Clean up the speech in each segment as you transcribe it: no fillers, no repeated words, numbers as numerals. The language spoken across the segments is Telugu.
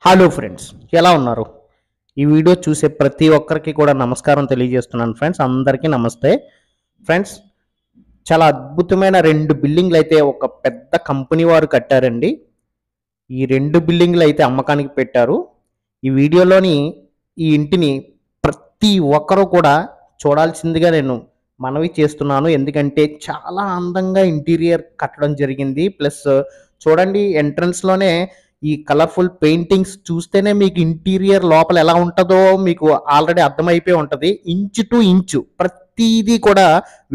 హలో ఫ్రెండ్స్, ఎలా ఉన్నారు? ఈ వీడియో చూసే ప్రతి ఒక్కరికి కూడా నమస్కారం తెలియజేస్తున్నాను ఫ్రెండ్స్. అందరికీ నమస్తే. ఫ్రెండ్స్, చాలా అద్భుతమైన 2 బిల్డింగ్లు అయితే ఒక పెద్ద కంపెనీ వారు కట్టారండి. ఈ 2 బిల్డింగ్లు అయితే అమ్మకానికి పెట్టారు. ఈ వీడియోలోని ఈ ఇంటిని ప్రతి ఒక్కరూ కూడా చూడాల్సిందిగా నేను మనవి చేస్తున్నాను. ఎందుకంటే చాలా అందంగా ఇంటీరియర్ కట్టడం జరిగింది. ప్లస్ చూడండి, ఎంట్రన్స్‌లోనే ఈ కలర్‌ఫుల్ పెయింటింగ్స్ చూస్తేనే మీకు ఇంటీరియర్ లోపల ఎలా ఉంటదో మీకు ఆల్రెడీ అర్థమైపోయి ఉంటది. ఇంచు టు ఇంచు ప్రతీదీ కూడా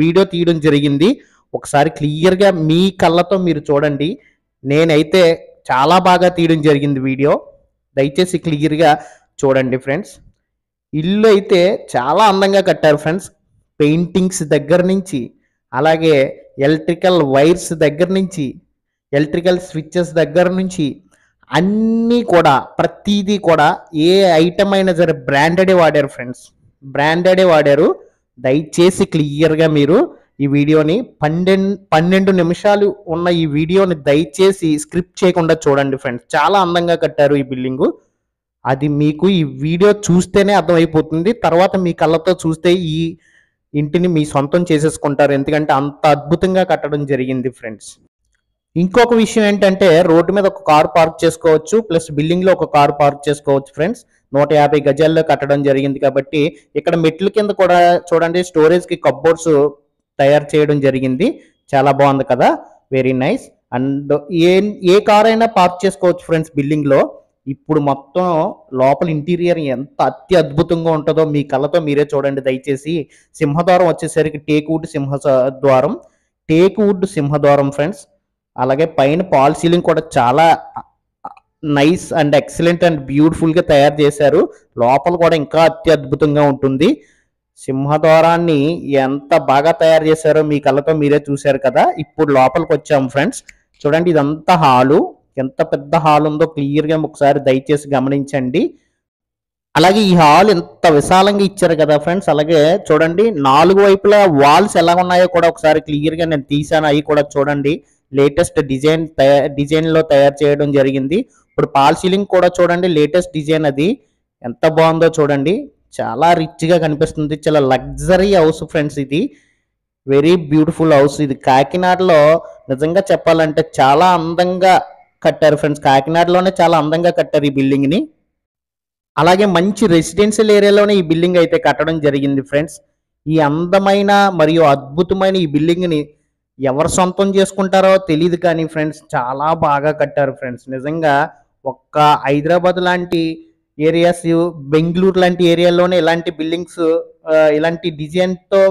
వీడియో తీయడం జరిగింది. ఒకసారి క్లియర్‌గా మీ కళ్ళతో మీరు చూడండి. నేనైతే చాలా బాగా తీయడం జరిగింది వీడియో. దయచేసి క్లియర్‌గా చూడండి ఫ్రెండ్స్. ఇల్లు అయితే చాలా అందంగా కట్టారు ఫ్రెండ్స్. పెయింటింగ్స్ దగ్గర నుంచి, అలాగే ఎలక్ట్రికల్ వైర్స్ దగ్గర నుంచి, ఎలక్ట్రికల్ స్విచెస్ దగ్గర నుంచి అన్నీ కూడా ప్రతీదీ కూడా ఏ ఐటమ్ అయినా సరే బ్రాండెడే వాడారు ఫ్రెండ్స్. బ్రాండెడే వాడారు. దయచేసి క్లియర్‌గా మీరు ఈ వీడియోని 12 నిమిషాలు ఉన్న ఈ వీడియోని దయచేసి స్క్రిప్ట్ చేయకుండా చూడండి ఫ్రెండ్స్. చాలా అందంగా కట్టారు ఈ బిల్డింగు. అది మీకు ఈ వీడియో చూస్తేనే అర్థమైపోతుంది. తర్వాత మీ కళ్ళతో చూస్తే ఈ ఇంటిని మీ సొంతం చేసేసుకుంటారు. ఎందుకంటే అంత అద్భుతంగా కట్టడం జరిగింది ఫ్రెండ్స్. ఇంకొక విషయం ఏంటంటే, రోడ్డు మీద ఒక కారు పార్క్ చేసుకోవచ్చు. ప్లస్ బిల్డింగ్‌లో ఒక కారు పార్క్ చేసుకోవచ్చు ఫ్రెండ్స్. 150 గజాల్లో కట్టడం జరిగింది కాబట్టి, ఇక్కడ మెట్ల కింద కూడా చూడండి స్టోరేజ్‌కి కప్‌బోర్డ్స్ తయారు చేయడం జరిగింది. చాలా బాగుంది కదా! Very nice. అండ్ ఏ ఏ కారైనా పార్క్ చేసుకోవచ్చు ఫ్రెండ్స్ బిల్డింగ్‌లో. ఇప్పుడు మొత్తం లోపల ఇంటీరియర్ ఎంత అద్భుతంగా ఉంటదో మీ కళ్ళతో మీరే చూడండి దయచేసి. సింహద్వారం వచ్చేసరికి టేక్ వుడ్ సింహద్వారం ఫ్రెండ్స్. అలాగే పైన ఫాల్ సీలింగ్ కూడా చాలా నైస్ అండ్ ఎక్సలెంట్ అండ్ బ్యూటిఫుల్‌గా తయారు చేశారు. లోపల కూడా ఇంకా అత్యద్భుతంగా ఉంటుంది. సింహద్వారాన్ని ఎంత బాగా తయారు చేశారో మీ కళ్ళతో మీరే చూశారు కదా! ఇప్పుడు లోపలికొచ్చాము ఫ్రెండ్స్. చూడండి, ఇదంతా హాలు. ఎంత పెద్ద హాల్ ఉందో క్లియర్‌గా ఒకసారి దయచేసి గమనించండి. అలాగే ఈ హాల్ ఎంత విశాలంగా ఇచ్చారు కదా ఫ్రెండ్స్. అలాగే చూడండి, 4 వైపులా వాల్స్ ఎలా ఉన్నాయో కూడా ఒకసారి క్లియర్‌గా నేను తీశాను. అయి కూడా చూడండి. లేటెస్ట్ డిజైన్‌లో తయారు చేయడం జరిగింది. ఇప్పుడు ఫాల్ సీలింగ్ కూడా చూడండి, లేటెస్ట్ డిజైన్ అది. ఎంత బాగుందో చూడండి. చాలా రిచ్‌గా కనిపిస్తుంది. చాలా లగ్జరీ హౌస్ ఫ్రెండ్స్ ఇది. వెరీ బ్యూటిఫుల్ హౌస్ ఇది. కాకినాడలో నిజంగా చెప్పాలంటే చాలా అందంగా కట్టారు ఫ్రెండ్స్. కాకినాడలోనే చాలా అందంగా కట్టారు ఈ బిల్డింగ్‌ని. అలాగే మంచి రెసిడెన్షియల్ ఏరియాలోనే ఈ బిల్డింగ్ అయితే కట్టడం జరిగింది ఫ్రెండ్స్. ఈ అందమైన మరియు అద్భుతమైన ఈ బిల్డింగ్‌ని ఎవరు సొంతం చేసుకుంటారో తెలీదు కానీ ఫ్రెండ్స్, చాలా బాగా కట్టారు ఫ్రెండ్స్. నిజంగా ఒక్క హైదరాబాద్ లాంటి ఏరియాస్, బెంగుళూరు లాంటి ఏరియాలోనే ఇలాంటి బిల్డింగ్స్, ఇలాంటి డిజైన్‌తో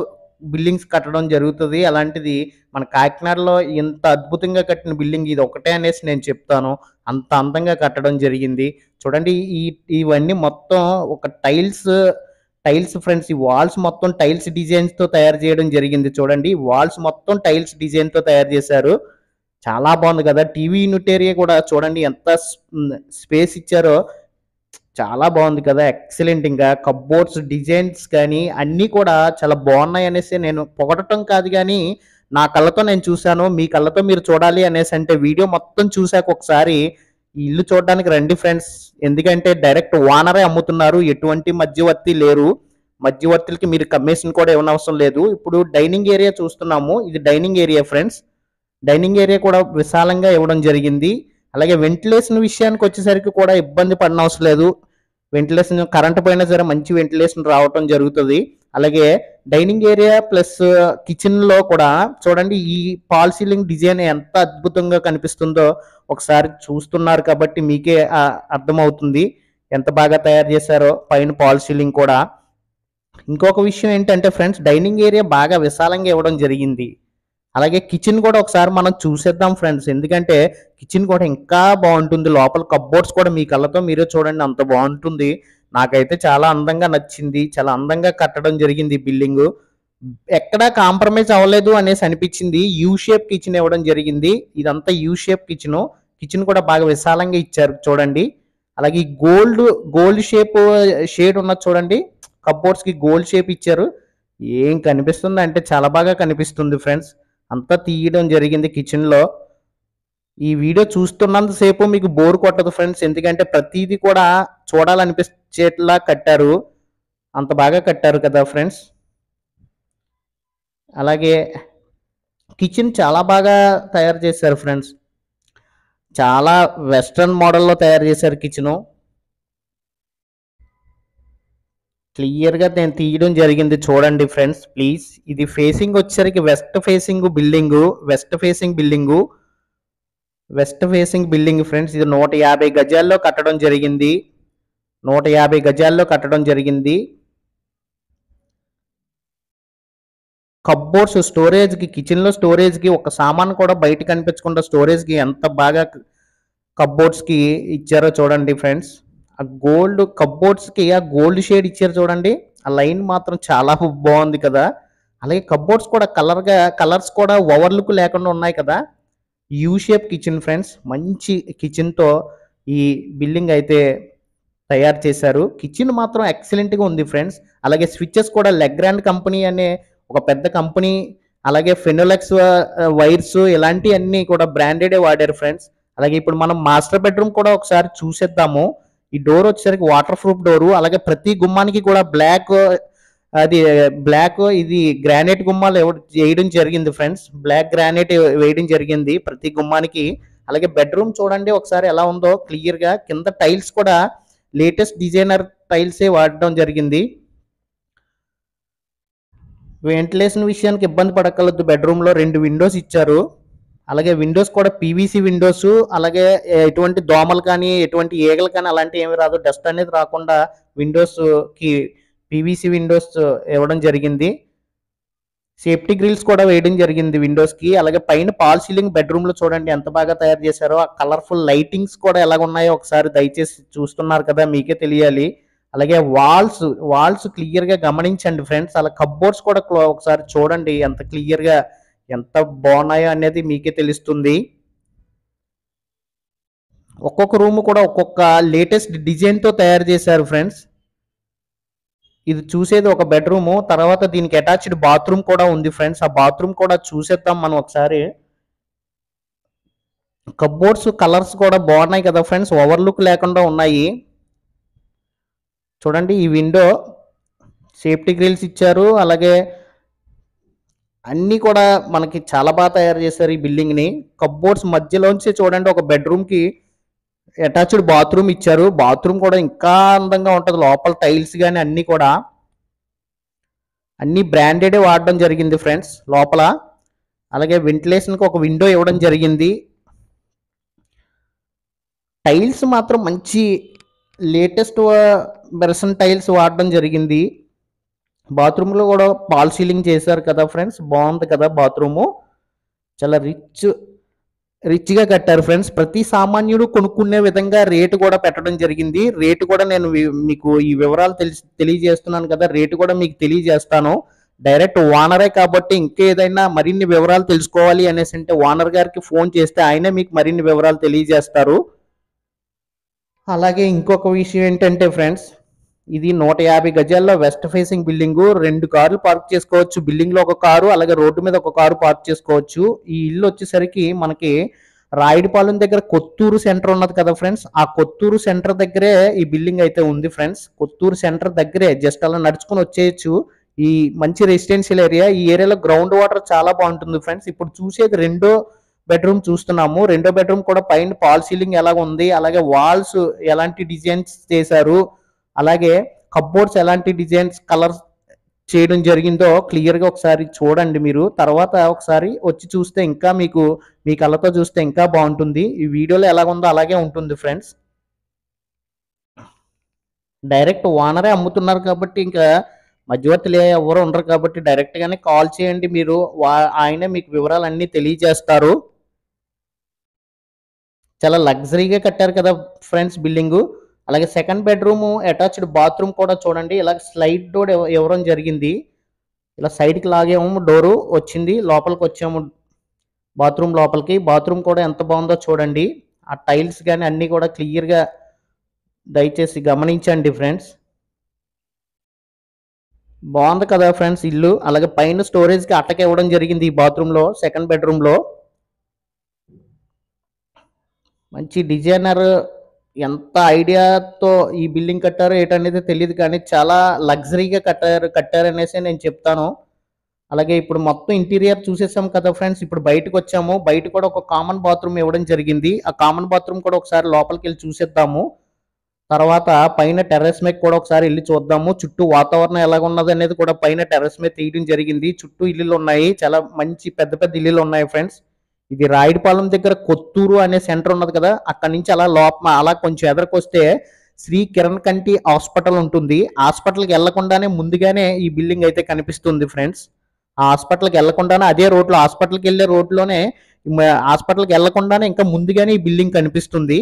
బిల్డింగ్స్ కట్టడం జరుగుతది. అలాంటిది మన కాకినాడలో ఇంత అద్భుతంగా కట్టిన బిల్డింగ్ ఇది ఒకటే అనేసి నేను చెప్తాను. అంత అందంగా కట్టడం జరిగింది. చూడండి, ఇవన్నీ మొత్తం ఒక టైల్స్ ఫ్రెండ్స్. ఈ వాల్స్ మొత్తం టైల్స్ డిజైన్స్‌తో తయారు చేయడం జరిగింది. చూడండి, వాల్స్ మొత్తం టైల్స్ డిజైన్‌తో తయారు చేశారు. చాలా బాగుంది కదా! టీవీ యూనిట్ ఏరియా కూడా చూడండి ఎంత స్పేస్ ఇచ్చారో. చాలా బాగుంది కదా! ఎక్సలెంట్. ఇంకా కప్‌బోర్డ్స్ డిజైన్స్ కానీ అన్నీ కూడా చాలా బాగున్నాయి అనేసి నేను పొగడటం కాదు గానీ, నా కళ్ళతో నేను చూసాను. మీ కళ్ళతో మీరు చూడాలి అనేసి అంటే వీడియో మొత్తం చూసాక ఒకసారి ఈ ఇల్లు చూడడానికి రండి ఫ్రెండ్స్. ఎందుకంటే డైరెక్ట్ ఓనరే అమ్ముతున్నారు. ఎటువంటి మధ్యవర్తి లేరు. మధ్యవర్తులకి మీరు కమిషన్ కూడా ఇవ్వనవసరం లేదు. ఇప్పుడు డైనింగ్ ఏరియా చూస్తున్నాము. ఇది dining area friends. Dining area కూడా విశాలంగా ఇవ్వడం జరిగింది. అలాగే వెంటిలేషన్ విషయానికి వచ్చేసరికి కూడా ఇబ్బంది పడనవసరం లేదు. వెంటిలేషన్ కరెంట్ పోయినా సరే మంచి వెంటిలేషన్ రావటం జరుగుతుంది. అలాగే డైనింగ్ ఏరియా ప్లస్ కిచెన్‌లో కూడా చూడండి, ఈ ఫాల్ సీలింగ్ డిజైన్ ఎంత అద్భుతంగా కనిపిస్తుందో ఒకసారి చూస్తున్నారు కాబట్టి మీకే అర్థమవుతుంది. ఎంత బాగా తయారు చేశారో పైన ఫాల్ సీలింగ్ కూడా. ఇంకొక విషయం ఏంటంటే ఫ్రెండ్స్, డైనింగ్ ఏరియా బాగా విశాలంగా ఇవ్వడం జరిగింది. అలాగే కిచెన్ కూడా ఒకసారి మనం చూసేద్దాం ఫ్రెండ్స్. ఎందుకంటే కిచెన్ కూడా ఇంకా బాగుంటుంది. లోపల కప్‌బోర్డ్స్ కూడా మీ కళ్ళతో మీరే చూడండి, అంత బాగుంటుంది. నాకైతే చాలా అందంగా నచ్చింది. చాలా అందంగా కట్టడం జరిగింది ఈ బిల్డింగు. ఎక్కడా కాంప్రమైజ్ అవ్వలేదు అనేసి అనిపించింది. యూ షేప్ కిచెన్ ఇవ్వడం జరిగింది. ఇదంతా యూ షేప్ కిచెను. కిచెన్ కూడా బాగా విశాలంగా ఇచ్చారు చూడండి. అలాగే ఈ గోల్డ్ షేడ్ ఉన్నది చూడండి. కప్‌బోర్డ్స్‌కి గోల్డ్ షేప్ ఇచ్చారు. ఏం కనిపిస్తుంది అంటే చాలా బాగా కనిపిస్తుంది ఫ్రెండ్స్. అంతా తీయడం జరిగింది కిచెన్‌లో. ఈ వీడియో చూస్తున్నంతసేపు మీకు బోర్ కొట్టదు ఫ్రెండ్స్, ఎందుకంటే ప్రతిదీ కూడా చూడాలనిపించేట్లా కట్టారు. అంత బాగా కట్టారు కదా ఫ్రెండ్స్. అలాగే కిచెన్ చాలా బాగా తయారు చేశారు ఫ్రెండ్స్. చాలా వెస్ట్రన్ మోడల్లో తయారు చేశారు కిచెను. క్లియర్గా నేను తీయడం జరిగింది చూడండి ఫ్రెండ్స్ ప్లీజ్. ఇది ఫేసింగ్ వచ్చేసరికి వెస్ట్ ఫేసింగ్ బిల్డింగ్ ఫ్రెండ్స్. ఇది 150 గజాల్లో కట్టడం జరిగింది. 150 గజాల్లో కట్టడం జరిగింది. కప్బోర్డ్స్ స్టోరేజ్కి, కిచెన్లో స్టోరేజ్కి ఒక సామాన్ కూడా బయట కనిపించకుండా స్టోరేజ్కి ఎంత బాగా కప్బోర్డ్స్కి ఇచ్చారో చూడండి ఫ్రెండ్స్. ఆ గోల్డ్ కప్బోర్డ్స్కి ఆ గోల్డ్ షేడ్ ఇచ్చారు చూడండి. ఆ లైన్ మాత్రం చాలా బాగుంది కదా. అలాగే కప్బోర్డ్స్ కూడా కలర్స్ కూడా ఓవర్లుక్ లేకుండా ఉన్నాయి కదా. U shape kitchen friends. మంచి కిచెన్తో ఈ బిల్డింగ్ అయితే తయారు చేశారు. కిచెన్ మాత్రం ఎక్సలెంట్గా ఉంది ఫ్రెండ్స్. అలాగే స్విచ్చెస్ కూడా లెగ్రాండ్ కంపెనీ అనే ఒక పెద్ద కంపెనీ, అలాగే ఫెనోలెక్స్ వైర్స్ ఇలాంటివన్నీ కూడా బ్రాండెడే వాడారు ఫ్రెండ్స్. అలాగే ఇప్పుడు మనం మాస్టర్ బెడ్రూమ్ కూడా ఒకసారి చూసేద్దాము. ఈ డోర్ వచ్చేసరికి వాటర్ ప్రూఫ్ డోరు. అలాగే ప్రతి గుమ్మానికి కూడా బ్లాక్ ఇది గ్రానైట్ గుమ్మాలు వేయడం జరిగింది ఫ్రెండ్స్. బ్లాక్ గ్రానైట్ వేయడం జరిగింది ప్రతి గుమ్మానికి. అలాగే బెడ్రూమ్ చూడండి ఒకసారి ఎలా ఉందో క్లియర్గా. కింద టైల్స్ కూడా లేటెస్ట్ డిజైనర్ టైల్సే వాడడం జరిగింది. వెంటిలేషన్ విషయానికి ఇబ్బంది పడకలదు. బెడ్రూమ్లో 2 విండోస్ ఇచ్చారు. అలాగే విండోస్ కూడా పీవీసీ విండోస్. అలాగే ఎటువంటి దోమలు కానీ ఎటువంటి ఈగలు కానీ అలాంటివి ఏమి రాదు. డస్ట్ అనేది రాకుండా విండోస్కి పీవీసీ విండోస్ ఇవ్వడం జరిగింది. సేఫ్టీ గ్రిల్స్ కూడా వేయడం జరిగింది విండోస్కి. అలాగే పైన పాల్ సీలింగ్ బెడ్రూమ్లో చూడండి ఎంత బాగా తయారు చేశారో. ఆ కలర్ఫుల్ లైటింగ్స్ కూడా ఎలాగ ఉన్నాయో ఒకసారి దయచేసి చూస్తున్నారు కదా, మీకే తెలియాలి. అలాగే వాల్స్ క్లియర్గా గమనించండి ఫ్రెండ్స్. అలా కప్బోర్డ్స్ కూడా ఒకసారి చూడండి ఎంత క్లియర్గా ఎంత బాగున్నాయో అనేది మీకే తెలుస్తుంది. ఒక్కొక్క రూమ్ కూడా ఒక్కొక్క లేటెస్ట్ డిజైన్తో తయారు చేశారు ఫ్రెండ్స్. ఇది చూసేది ఒక బెడ్రూము. తర్వాత దీనికి అటాచ్డ్ బాత్రూమ్ కూడా ఉంది ఫ్రెండ్స్. ఆ బాత్రూమ్ కూడా చూసేద్దాం మనం ఒకసారి. కప్బోర్డ్స్ కలర్స్ కూడా బాగున్నాయి కదా ఫ్రెండ్స్, ఓవర్లుక్ లేకుండా ఉన్నాయి. చూడండి ఈ విండో సేఫ్టీ గ్రిల్స్ ఇచ్చారు. అలాగే అన్నీ కూడా మనకి చాలా బాగా తయారు చేశారు ఈ బిల్డింగ్ని. కప్బోర్డ్స్ మధ్యలోంచి చూడండి ఒక బెడ్రూమ్కి అటాచ్డ్ బాత్రూమ్ ఇచ్చారు. బాత్రూమ్ కూడా ఇంకా అందంగా ఉంటుంది. లోపల టైల్స్ కానీ అన్ని బ్రాండెడే వాడడం జరిగింది ఫ్రెండ్స్ లోపల. అలాగే వెంటిలేషన్కి ఒక విండో ఇవ్వడం జరిగింది. టైల్స్ మాత్రం మంచి లేటెస్ట్ వెర్షన్ టైల్స్ వాడడం జరిగింది. బాత్రూంలో కూడా పాల్ సీలింగ్ చేశారు కదా ఫ్రెండ్స్. బాగుంది కదా బాత్రూము. చాలా రిచ్గా కట్టారు ఫ్రెండ్స్. ప్రతి సామాన్యుడు కొనుక్కునే విధంగా రేటు కూడా పెట్టడం జరిగింది. రేటు కూడా నేను మీకు ఈ వివరాలు తెలియజేస్తున్నాను కదా, రేటు కూడా మీకు తెలియజేస్తాను. డైరెక్ట్ ఓనరే కాబట్టి ఇంకేదైనా మరిన్ని వివరాలు తెలుసుకోవాలి అనేసి అంటే ఓనర్ గారికి ఫోన్ చేస్తే ఆయనే మీకు మరిన్ని వివరాలు తెలియజేస్తారు. అలాగే ఇంకొక విషయం ఏంటంటే ఫ్రెండ్స్, ఇది 150 గజాల్లో వెస్ట్ ఫేసింగ్ బిల్డింగు. 2 కార్లు పార్క్ చేసుకోవచ్చు. బిల్డింగ్లో ఒక కారు, అలాగే రోడ్డు మీద ఒక కారు పార్క్ చేసుకోవచ్చు. ఈ ఇల్లు వచ్చేసరికి మనకి రాయుడిపాలెం దగ్గర కొత్తూరు సెంటర్ ఉన్నది కదా ఫ్రెండ్స్. ఆ కొత్తూరు సెంటర్ దగ్గరే ఈ బిల్డింగ్ అయితే ఉంది ఫ్రెండ్స్. కొత్తూరు సెంటర్ దగ్గరే జస్ట్ అలా నడుచుకుని వచ్చేయచ్చు. ఈ మంచి రెసిడెన్షియల్ ఏరియా. ఈ ఏరియాలో గ్రౌండ్ వాటర్ చాలా బాగుంటుంది ఫ్రెండ్స్. ఇప్పుడు చూసేది రెండో బెడ్రూమ్ చూస్తున్నాము. రెండో బెడ్రూమ్ కూడా పైన పాల్ సీలింగ్ ఎలాగ ఉంది, అలాగే వాల్స్ ఎలాంటి డిజైన్స్ చేశారు, అలాగే కప్బోర్డ్స్ ఎలాంటి డిజైన్స్ కలర్స్ చేయడం జరిగిందో క్లియర్గా ఒకసారి చూడండి మీరు. తర్వాత ఒకసారి వచ్చి చూస్తే ఇంకా మీ కళ్ళతో చూస్తే ఇంకా బాగుంటుంది. ఈ వీడియోలో ఎలాగుందో అలాగే ఉంటుంది ఫ్రెండ్స్. డైరెక్ట్ ఓనరే అమ్ముతున్నారు కాబట్టి ఇంకా మధ్యవర్తులు ఎవరు ఉండరు కాబట్టి డైరెక్ట్గానే కాల్ చేయండి మీరు. ఆయనే మీకు వివరాలన్నీ తెలియజేస్తారు. చాలా లగ్జరీగా కట్టారు కదా ఫ్రెండ్స్ బిల్డింగు. అలాగే సెకండ్ బెడ్రూమ్ అటాచ్డ్ బాత్రూమ్ కూడా చూడండి. ఇలా స్లైడ్ డోర్ ఇవ్వడం జరిగింది. ఇలా సైడ్కి లాగేమో డోరు వచ్చింది, లోపలికి వచ్చాము బాత్రూమ్ లోపలికి. బాత్రూమ్ కూడా ఎంత బాగుందో చూడండి. ఆ టైల్స్ కానీ అన్నీ కూడా క్లియర్గా దయచేసి గమనించండి ఫ్రెండ్స్. బాగుంది కదా ఫ్రెండ్స్ ఇల్లు. అలాగే పైన స్టోరేజ్కి అట్టక ఇవ్వడం జరిగింది ఈ బాత్రూంలో, సెకండ్ బెడ్రూమ్లో. మంచి డిజైనర్ ఎంత ఐడియాతో ఈ బిల్డింగ్ కట్టారో ఏంటనేది తెలియదు కానీ చాలా లగ్జరీగా కట్టారనేసి నేను చెప్తాను. అలాగే ఇప్పుడు మొత్తం ఇంటీరియర్ చూసేసాం కదా ఫ్రెండ్స్. ఇప్పుడు బయటకు వచ్చాము. బయట కూడా ఒక కామన్ బాత్రూమ్ ఇవ్వడం జరిగింది. ఆ కామన్ బాత్రూమ్ కూడా ఒకసారి లోపలికి వెళ్ళి చూసేద్దాము. తర్వాత పైన టెర్రస్ మీద కూడా ఒకసారి వెళ్ళి చూద్దాము. చుట్టూ వాతావరణం ఎలాగున్నది అనేది కూడా పైన టెర్రస్ మీద తీయడం జరిగింది. చుట్టూ ఇల్లులు ఉన్నాయి. చాలా మంచి పెద్ద పెద్ద ఇల్లులు ఉన్నాయి ఫ్రెండ్స్. ఇది రాయుడిపాలెం దగ్గర కొత్తూరు అనే సెంటర్ ఉన్నది కదా, అక్కడ నుంచి అలా కొంచెం ఎదరికొస్తే శ్రీ కిరణ్ కంటి హాస్పిటల్ ఉంటుంది. హాస్పిటల్కి వెళ్లకుండానే ముందుగానే ఈ బిల్డింగ్ అయితే కనిపిస్తుంది ఫ్రెండ్స్. ఆ హాస్పిటల్కి వెళ్లకుండానే అదే రోడ్లో, హాస్పిటల్కి వెళ్ళే రోడ్లోనే, హాస్పిటల్కి వెళ్లకుండానే ఇంకా ముందుగానే ఈ బిల్డింగ్ కనిపిస్తుంది.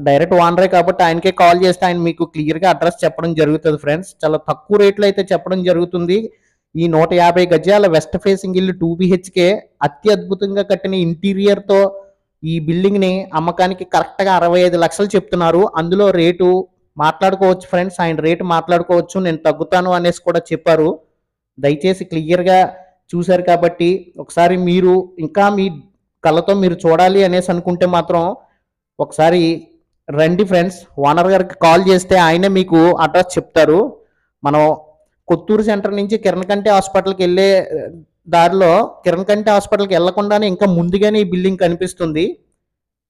డైరెక్ట్ ఓనరే కాబట్టి ఆయనకే కాల్ చేస్తే ఆయన మీకు క్లియర్గా అడ్రస్ చెప్పడం జరుగుతుంది ఫ్రెండ్స్. చాలా తక్కువ రేట్లో అయితే చెప్పడం జరుగుతుంది. ఈ 150 గజాల వెస్ట్ ఫేసింగ్ ఇల్లు 2 BHK అత్యద్భుతంగా కట్టిన ఇంటీరియర్తో ఈ బిల్డింగ్ని అమ్మకానికి కరెక్ట్గా 65 లక్షలు చెప్తున్నారు. అందులో రేటు మాట్లాడుకోవచ్చు ఫ్రెండ్స్, ఆయన రేటు మాట్లాడుకోవచ్చు, నేను తగ్గుతాను అనేసి కూడా చెప్పారు. దయచేసి క్లియర్గా చూశారు కాబట్టి ఒకసారి మీరు ఇంకా మీ కళ్ళతో మీరు చూడాలి అనేసి అనుకుంటే మాత్రం ఒకసారి రండి ఫ్రెండ్స్. ఓనర్ గారికి కాల్ చేస్తే ఆయనే మీకు అడ్రస్ చెప్తారు. మనం కొత్తూరు సెంటర్ నుంచి కిరణ్ కంటి హాస్పిటల్కి వెళ్ళే దారిలో కిరణ్ కంటి హాస్పిటల్కి వెళ్లకుండానే ఇంకా ముందుగానే ఈ బిల్డింగ్ కనిపిస్తుంది.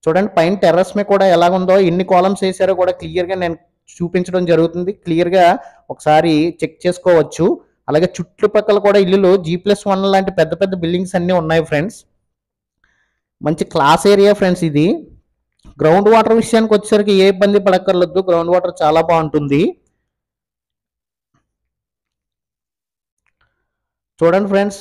చూడండి పైన టెర్రస్ మీద కూడా ఎలాగుందో, ఎన్ని కాలమ్స్ వేసారో కూడా క్లియర్గా నేను చూపించడం జరుగుతుంది. క్లియర్గా ఒకసారి చెక్ చేసుకోవచ్చు. అలాగే చుట్టుపక్కల కూడా ఇల్లులు G+1 లాంటి పెద్ద పెద్ద బిల్డింగ్స్ అన్నీ ఉన్నాయి ఫ్రెండ్స్. మంచి క్లాస్ ఏరియా ఫ్రెండ్స్ ఇది. గ్రౌండ్ వాటర్ విషయానికి వచ్చేసరికి ఏ ఇబ్బంది పడక్కర్లేదు. గ్రౌండ్ వాటర్ చాలా బాగుంటుంది. చూడండి ఫ్రెండ్స్,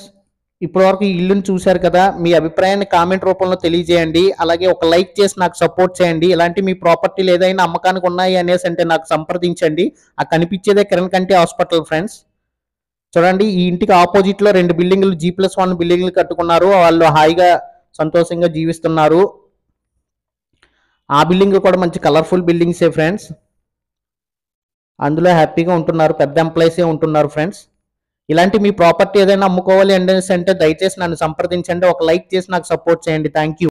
ఇప్పటివరకు ఈ ఇల్లుని చూశారు కదా, మీ అభిప్రాయాన్ని కామెంట్ రూపంలో తెలియజేయండి. అలాగే ఒక లైక్ చేసి నాకు సపోర్ట్ చేయండి. ఇలాంటి మీ ప్రాపర్టీలు ఏదైనా అమ్మకానికి ఉన్నాయి అనేసి అంటే నాకు సంప్రదించండి. ఆ కనిపించేదే కిరణ్ కంటి హాస్పిటల్ ఫ్రెండ్స్. చూడండి ఈ ఇంటికి ఆపోజిట్లో 2 బిల్డింగ్లు G+1 బిల్డింగ్లు కట్టుకున్నారు. వాళ్ళు హాయిగా సంతోషంగా జీవిస్తున్నారు. ఆ బిల్డింగ్ కూడా మంచి కలర్ఫుల్ బిల్డింగ్సే ఫ్రెండ్స్. అందులో హ్యాపీగా ఉంటున్నారు, పెద్ద ఎంప్లాయీసే ఉంటున్నారు ఫ్రెండ్స్. ఇలాంటి మీ ప్రాపర్టీ ఏదైనా అమ్ముకోవాలి అంటే దయచేసి నన్ను సంప్రదించండి. ఒక లైక్ చేసి నాకు సపోర్ట్ చేయండి. Thank you.